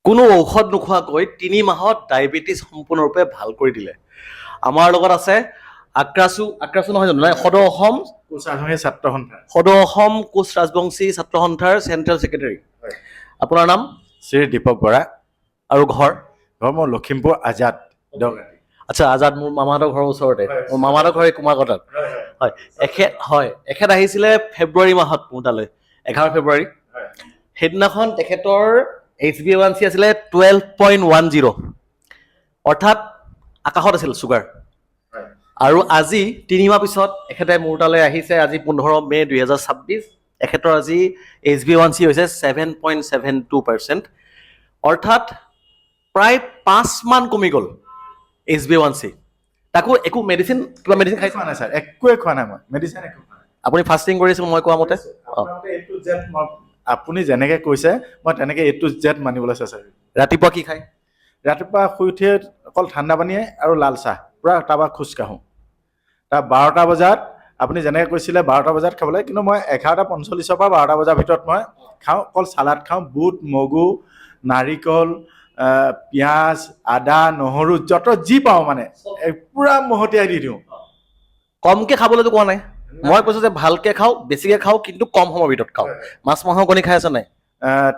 কোনো ঔষধ নোখোৱাকৈ ৩ মাহত ডায়েবেটিছ সম্পূৰ্ণৰূপে ভাল কৰি দিলে। আমাৰ লগত আছে আক্ৰাচু নহয় জানো, নাই সদৌ অসম কোচ ৰাজবংশী ছাত্ৰ সন্থা সদৌ অসম কোচ ৰাজবংশী ছাত্ৰ সন্থাৰ চেণ্ট্ৰেল ছেক্ৰেটাৰী। আপোনাৰ নাম? শ্ৰী দীপক বৰা। আৰু ঘৰ? মোৰ লখিমপুৰ আজাদ। আচ্ছা, আজাদ মোৰ মামাহঁতৰ ঘৰৰ ওচৰতে। মোৰ মামাহঁতৰ ঘৰ এই কুমাৰকটাত। এখেত আহিছিলে ফেব্ৰুৱাৰী মাহত মোৰ তালৈ, 11 ফেব্ৰুৱাৰী। সেইদিনাখন তেখেতৰ HbA1c আছিলে 12.10, অৰ্থাৎ আকাশত আছিল চুগাৰ। আৰু আজি ৩ মাহ পিছত এখেতে মোৰ তালৈ আহিছে, আজি 15 মে 2026। এখেতৰ আজি HbA1c হৈছে 7.72%, অৰ্থাৎ প্ৰায় 5 মান কমি গ'ল HbA1c। তাকো একো মেডিচিন খাইছে নাই ছাৰ, একোৱে খোৱা নাই মই, মেডিচিন একো খোৱা নাই। আপুনি ফাষ্টিং কৰিছে মই কোৱা মতে? আপুনি যেনেকে কৈছে মই তেনেকে A to Z মানিবলৈ চেষ্টা কৰিম। ৰাতিপুৱা কি খায়? ৰাতিপুৱা শুই উঠিয়ে অকল ঠাণ্ডা পানীয়ে আৰু লাল চাহ, পূৰা তাৰপৰা খোজকাঢ়োঁ। তাৰ 12টা বজাত আপুনি যেনেকৈ কৈছিলে 12টা বজাত খাবলৈ, কিন্তু মই 11:45 পৰা 12টা বজাৰ ভিতৰত মই খাওঁ। অকল চালাড খাওঁ, বুট, মগু, নাৰিকল, পিঁয়াজ, আদা, নহৰু, যত যি পাওঁ মানে পূৰা মহতিয়াই দি দিওঁ। কমকে খাবলৈতো কোৱা নাই, মই কৈছো যে ভালকে খাওঁ, বেছিকে খাওঁ, কিন্তু কম সময়ৰ ভিতৰত খাওঁ। মাছ মাংস কণী খাই আছে নাই?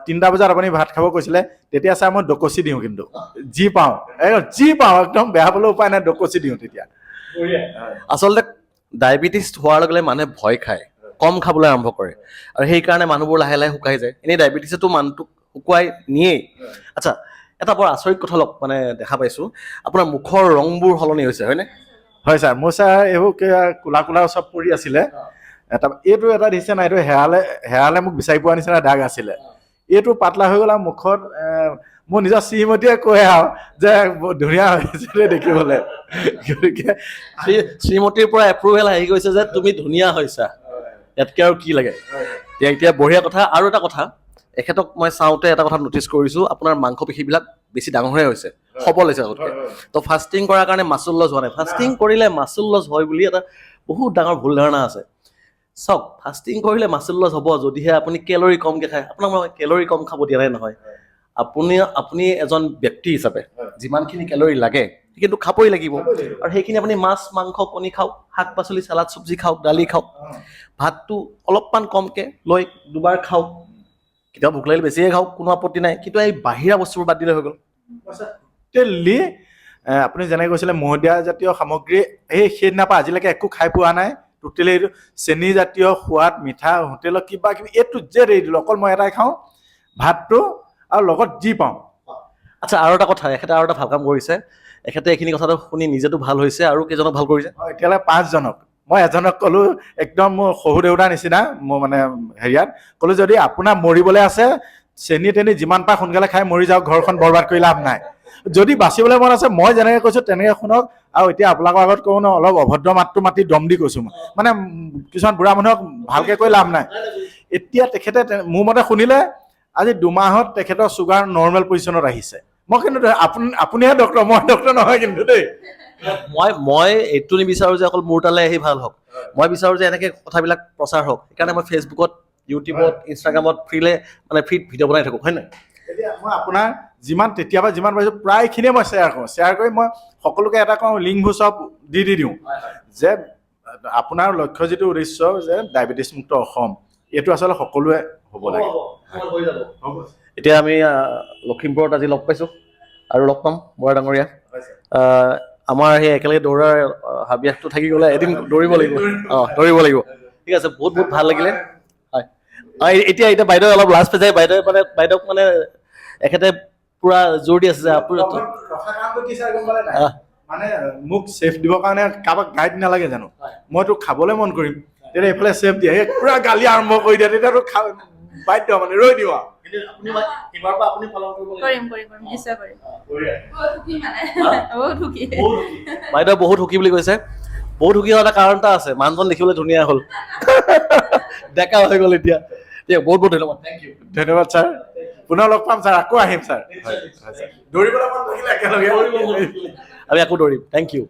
3টা বজাত আপুনি ভাত খাব কৈছিলে, তেতিয়া চাই মই ডকচি দিওঁ, কিন্তু যি পাওঁ একদম বেয়া পাবলৈ উপায় নাই, ডকচি দিওঁ তেতিয়া। আচলতে ডায়েবেটিছ হোৱাৰ লগে লগে মানুহে ভয় খায়, কম খাবলৈ আৰম্ভ কৰে, আৰু সেইকাৰণে মানুহবোৰ লাহে লাহে শুকাই যায়। এনেই ডায়েবেটিছেতো মানুহটোক শুকুৱাই নিয়েই। আচ্ছা, এটা বৰ আচৰিত কথা মানে দেখা পাইছোঁ, আপোনাৰ মুখৰ ৰংবোৰ সলনি হৈছে, হয়নে? হয় ছাৰ, মোৰ ছাৰ এইবোৰ কোলা কোলা চব পৰি আছিলে। এইটো এটা দিছে নাই, এইটো হেৰালে মোক বিচাৰি পোৱা নিচিনা দাগ আছিলে। এইটো পাতলা হৈ গ'ল আৰু মুখত মোৰ নিজৰ শ্ৰীমতীয়ে কয় আৰু যে ধুনীয়া হৈছে দেখিবলৈ। গতিকে শ্ৰীমতীৰ পৰা এপ্ৰুভেল আহি গৈছে যে তুমি ধুনীয়া হৈছা, ইয়াতকৈ আৰু কি লাগে? এতিয়া বঢ়িয়া কথা। আৰু এটা কথা, এখেতক মই চাওঁতে এটা কথা নটিচ কৰিছোঁ, আপোনাৰ মাংসপেশীবিলাক বেছি ডাঙৰহে হৈছে, সবল হৈছে আগতকৈ। তো ফাষ্টিং কৰাৰ কাৰণে মাচুল লছ হোৱা নাই। ফাষ্টিং কৰিলে মাচুল লছ হয় বুলি এটা বহুত ডাঙৰ ভুল ধাৰণা আছে। চাওক, ফাষ্টিং কৰিলে মাচুল লছ হ'ব যদিহে আপুনি কেলৰি কমকৈ খায়। আপোনাক মই কেলৰি কম খাব দিয়া নাই নহয়। আপুনি এজন ব্যক্তি হিচাপে যিমানখিনি কেলৰি লাগে কিন্তু খাবই লাগিব, আৰু সেইখিনি আপুনি মাছ, মাংস, কণী খাওক, শাক পাচলি, চালাড, চব্জি খাওক, দালি খাওক, ভাতটো অলপমান কমকৈ লৈ 2বাৰ খাওক, কেতিয়াবা ভোক লাগিলে বেছিয়ে খাওক, কোনো আপত্তি নাই, কিন্তু এই বাহিৰা বস্তুবোৰ বাদ দিলে হৈ গ'ল। টোটেলি আপুনি যেনেকৈ কৈছিলে মহদিয়া জাতীয় সামগ্ৰী, সেইদিনাৰ পৰা আজিলৈকে একো খাই পোৱা নাই। টোটেলি এইটো চেনি জাতীয় সোৱাদ, মিঠা, হোটেলত কিবা কিবি A to Z এৰি দিলোঁ। অকল মই এটাই খাওঁ, ভাতটো আৰু লগত যি পাওঁ। আচ্ছা, আৰু এটা কথা, এখেতে আৰু এটা ভাল কাম কৰিছে। এখেতে এইখিনি কথাটো শুনি নিজেতো ভাল হৈছে, আৰু কেইজনক ভাল কৰিছে? এতিয়ালৈ 5জনক। মই এজনক ক'লো, একদম মোৰ শহু দেউতাৰ নিচিনা, মোৰ মানে হেৰিয়াত ক'লো, যদি আপোনাৰ মৰিবলৈ আছে, চেনি তেনি যিমান পাৰ সোনকালে খাই মৰি যাওক, ঘৰখন বৰবাদ কৰি লাভ নাই। যদি বাচিবলৈ মন আছে, মই যেনেকৈ কৈছোঁ তেনেকৈ শুনক। আৰু এতিয়া আপোনালোকৰ আগত কওঁ ন, অলপ অভদ্ৰ মাতটো মাতি দম দি কৈছোঁ, মানে কিছুমান বুঢ়া মানুহক ভালকৈ কৈ লাভ নাই। এতিয়া তেখেতে মোৰ মতে শুনিলে, আজি 2 মাহত তেখেতৰ চুগাৰ নৰ্মেল পজিশ্যনত আহিছে। মই কিন্তু আপুনিহে ডক্টৰ, মই ডক্টৰ নহয় কিন্তু দেই। মই এইটো নিবিচাৰোঁ যে অকল মোৰ তালৈ আহি ভাল হওক, মই বিচাৰোঁ যে এনেকৈ কথাবিলাক প্ৰচাৰ হওক। সেইকাৰণে মই ফেচবুকত, ইউটিউবত, ইনষ্টাগ্ৰামত ফ্ৰীত ভিডিঅ' বনাই থাকোঁ, হয় নাই? এতিয়া মই আপোনাৰ তেতিয়াবা যিমান পাইছোঁ প্ৰায়খিনিয়ে মই শ্বেয়াৰ কৰোঁ। শ্বেয়াৰ কৰি মই সকলোকে এটা কওঁ, লিংকবোৰ চব দি দিওঁ, যে আপোনাৰ লক্ষ্য যিটো উদ্দেশ্য, যে ডায়েবেটিছ মুক্ত অসম, এইটো আচলতে সকলোৱে হ'ব লাগে। এতিয়া আমি লখিমপুৰত আজি লগ পাইছোঁ আৰু লগ পাম বৰা ডাঙৰীয়া। আমাৰ সেই একেলগে দৌৰাৰ হাবিয়াসটো থাকি গ'লে এদিন দৌৰিব লাগিব। দৌৰিব লাগিব। ঠিক আছে, বহুত বহুত ভাল লাগিলে। হয়, এতিয়া বাইদেউ অলপ লাজ পাই যায়। বাইদেউক মানে এখেতে পুৰা জোৰ দি আছে যে মানে মোক চেফ দিবৰ কাৰণে কাৰোবাক গাইড নালাগে জানো? মইতো খাবলৈ মন কৰিম, তেতিয়া এইফালে চেফ দিয়ে, পুৰা গালি আৰম্ভ কৰি দিয়ে, তেতিয়াতো বাধ্য মানে ৰৈ দিওঁ আৰু। বাইদেউ বহুত সুখী বুলি কৈছে। বহুত সুখী হোৱা এটা কাৰণ এটা আছে, মানুহজন দেখিবলৈ ধুনীয়া হ'ল, ডেকা হৈ গ'ল এতিয়া। বহুত বহুত ধন্যবাদ। ধন্যবাদ ছাৰ, পুনৰ লগ পাম ছাৰ, আকৌ আহিম ছাৰ। দৌৰিবলৈ মন থাকিলে একেলগে আমি আকৌ দৌৰিম। Thank U.